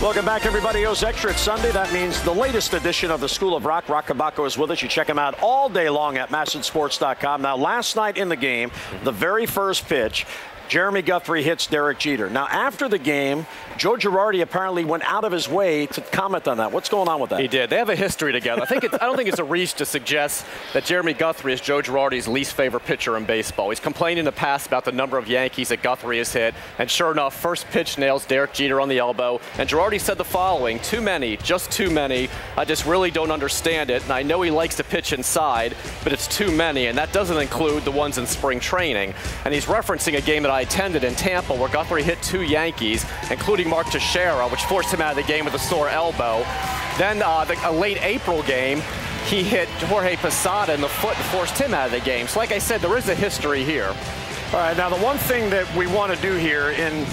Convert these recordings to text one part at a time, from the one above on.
Welcome back, everybody. O's Extra. It's Sunday. That means the latest edition of the School of Roch. Roch Kubatko is with us. You check him out all day long at MASNsports.com. Now, last night in the game, the very first pitch, Jeremy Guthrie hits Derek Jeter. Now, after the game, Joe Girardi apparently went out of his way to comment on that. What's going on with that? He did. They have a history together. I don't think it's a reach to suggest that Jeremy Guthrie is Joe Girardi's least favorite pitcher in baseball. He's complained in the past about the number of Yankees that Guthrie has hit, and sure enough, first pitch nails Derek Jeter on the elbow. And Girardi said the following: too many, just too many. I just really don't understand it, and I know he likes to pitch inside, but it's too many, and that doesn't include the ones in spring training. And he's referencing a game that I attended in Tampa where Guthrie hit 2 Yankees, including Mark Teixeira, which forced him out of the game with a sore elbow. Then a late April game, he hit Jorge Posada in the foot and forced him out of the game. So like I said, there is a history here. All right, now the one thing that we want to do here in,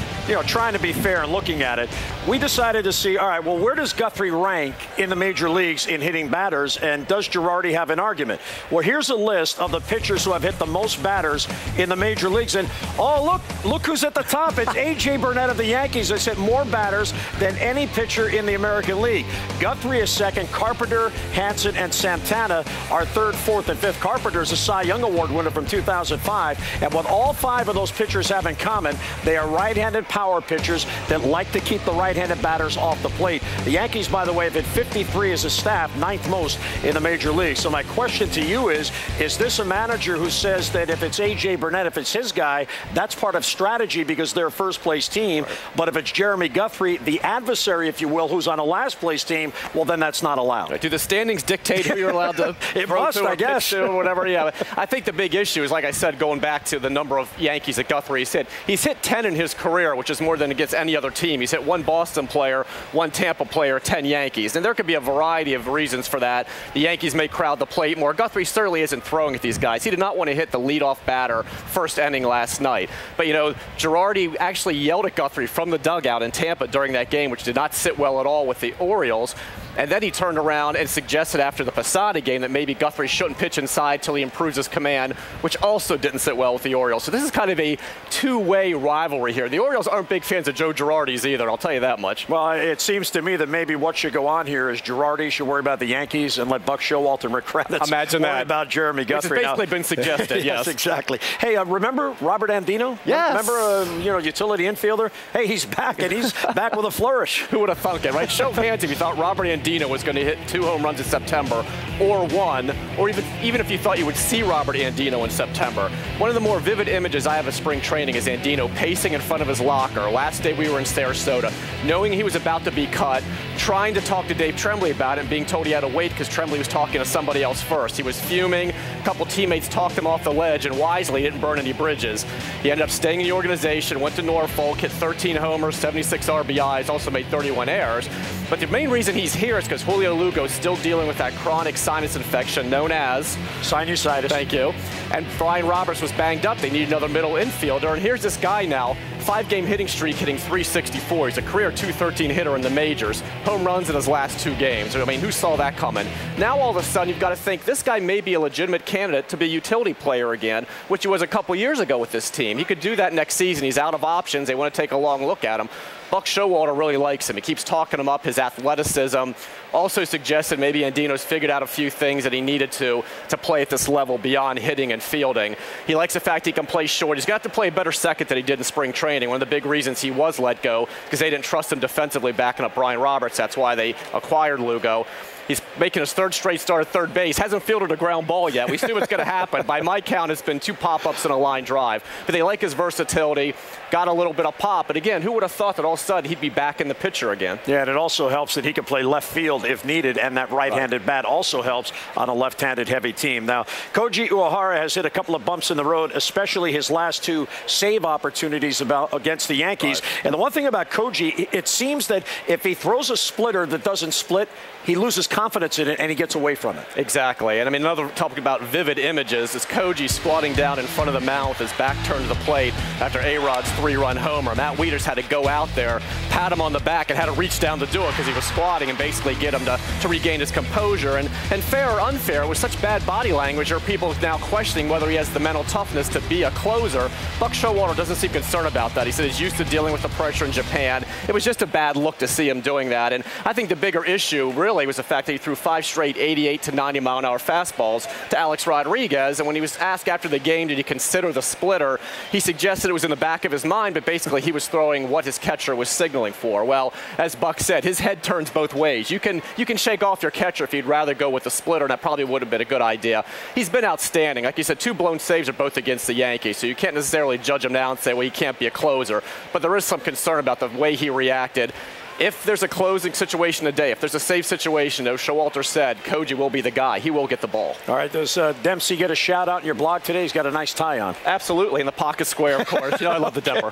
trying to be fair and looking at it, we decided to see, all right, well, where does Guthrie rank in the major leagues in hitting batters, and does Girardi have an argument? Well, here's a list of the pitchers who have hit the most batters in the major leagues, and oh, look who's at the top. It's A.J. Burnett of the Yankees that's hit more batters than any pitcher in the American League. Guthrie is second. Carpenter, Hansen, and Santana are third, fourth, and fifth. Carpenter is a Cy Young Award winner from 2005, and what all 5 of those pitchers have in common, they are right-handed power pitchers that like to keep the right-handed batters off the plate. The Yankees, by the way, have hit 53 as a staff, 9th most in the major league. So my question to you is this a manager who says that if it's A.J. Burnett, if it's his guy, that's part of strategy because they're a first-place team, right? But if it's Jeremy Guthrie, the adversary, if you will, who's on a last-place team, well, then that's not allowed. Right. Do the standings dictate who you're allowed to it must, I guess. Or whatever. Yeah, I think the big issue is, like I said, going back to the number of Yankees that Guthrie's hit. He's hit 10 in his career, which is more than against any other team. He's hit 1 Boston player, 1 Tampa player, 10 Yankees. And there could be a variety of reasons for that. The Yankees may crowd the plate more. Guthrie certainly isn't throwing at these guys. He did not want to hit the leadoff batter first inning last night. But, Girardi actually yelled at Guthrie from the dugout in Tampa during that game, which did not sit well at all with the Orioles. And then he turned around and suggested after the Posada game that maybe Guthrie shouldn't pitch inside till he improves his command, which also didn't sit well with the Orioles. So this is kind of a two-way rivalry here. The Orioles aren't big fans of Joe Girardi's either, I'll tell you that much. Well, it seems to me that maybe what should go on here is Girardi should worry about the Yankees and let Buck Showalter and Rick Kravitz worry about Jeremy Guthrie. Which has basically been suggested, yes. Exactly. Hey, remember Robert Andino? Yes. Remember, utility infielder? Hey, he's back, and he's back with a flourish. Who would have thunk it, right? Show of hands if you thought Robert Andino was going to hit 2 home runs in September, or 1, or even if you thought you would see Robert Andino in September. One of the more vivid images I have of spring training is Andino pacing in front of his locker. Last day we were in Sarasota, knowing he was about to be cut, trying to talk to Dave Tremblay about it, and being told he had to wait because Tremblay was talking to somebody else first. He was fuming. A couple teammates talked him off the ledge, and wisely didn't burn any bridges. He ended up staying in the organization, went to Norfolk, hit 13 homers, 76 RBIs, also made 31 errors. But the main reason he's here is because Julio Lugo is still dealing with that chronic sinus infection known as sinusitis. Thank you. And Brian Roberts was banged up. They need another middle infielder. And here's this guy now, 5-game hitting streak, hitting .364. He's a career .213 hitter in the majors. Home runs in his last 2 games. I mean, who saw that coming? Now all of a sudden you've got to think this guy may be a legitimate candidate to be a utility player again, which he was a couple years ago with this team. He could do that next season. He's out of options. They want to take a long look at him. Buck Showalter really likes him. He keeps talking him up, his athleticism. Also suggested maybe Andino's figured out a few things that he needed to play at this level beyond hitting and fielding. He likes the fact he can play short. He's got to play a better second than he did in spring training. One of the big reasons he was let go because they didn't trust him defensively backing up Brian Roberts. That's why they acquired Lugo. He's making his 3rd straight start at third base. Hasn't fielded a ground ball yet. We knew what's going to happen. By my count, it's been 2 pop-ups and a line drive. But they like his versatility, got a little bit of pop. But again, who would have thought that all of a sudden he'd be back in the picture again? Yeah, and it also helps that he can play left field if needed, and that right-handed bat also helps on a left-handed heavy team. Now, Koji Uehara has hit a couple of bumps in the road, especially his last 2 save opportunities against the Yankees. Right. And the one thing about Koji, it seems that if he throws a splitter that doesn't split, he loses confidence in it and he gets away from it. Exactly. And I mean, another topic about vivid images is Koji squatting down in front of the mound with his back turned to the plate after A-Rod's 3-run homer. Matt Wieters had to go out there, pat him on the back and had to reach down to do it because he was squatting and basically get him to regain his composure. And fair or unfair, with such bad body language, there are people now questioning whether he has the mental toughness to be a closer. Buck Showalter doesn't seem concerned about that. He said he's used to dealing with the pressure in Japan. It was just a bad look to see him doing that. And I think the bigger issue really was the fact that he threw 5 straight 88 to 90 mile an hour fastballs to Alex Rodriguez. And when he was asked after the game, did he consider the splitter, he suggested it was in the back of his mind, but basically he was throwing what his catcher was signaling for. Well, as Buck said, his head turns both ways. You can shake off your catcher if you'd rather go with the splitter, and that probably would have been a good idea. He's been outstanding. Like you said, 2 blown saves are both against the Yankees, so you can't necessarily judge him now and say, well, he can't be a closer. But there is some concern about the way he reacted. If there's a closing situation today, if there's a save situation, as Showalter said, Koji will be the guy. He will get the ball. All right, does Dempsey get a shout out in your blog today? He's got a nice tie on. Absolutely, in the pocket square, of course. You know, I love the Depper.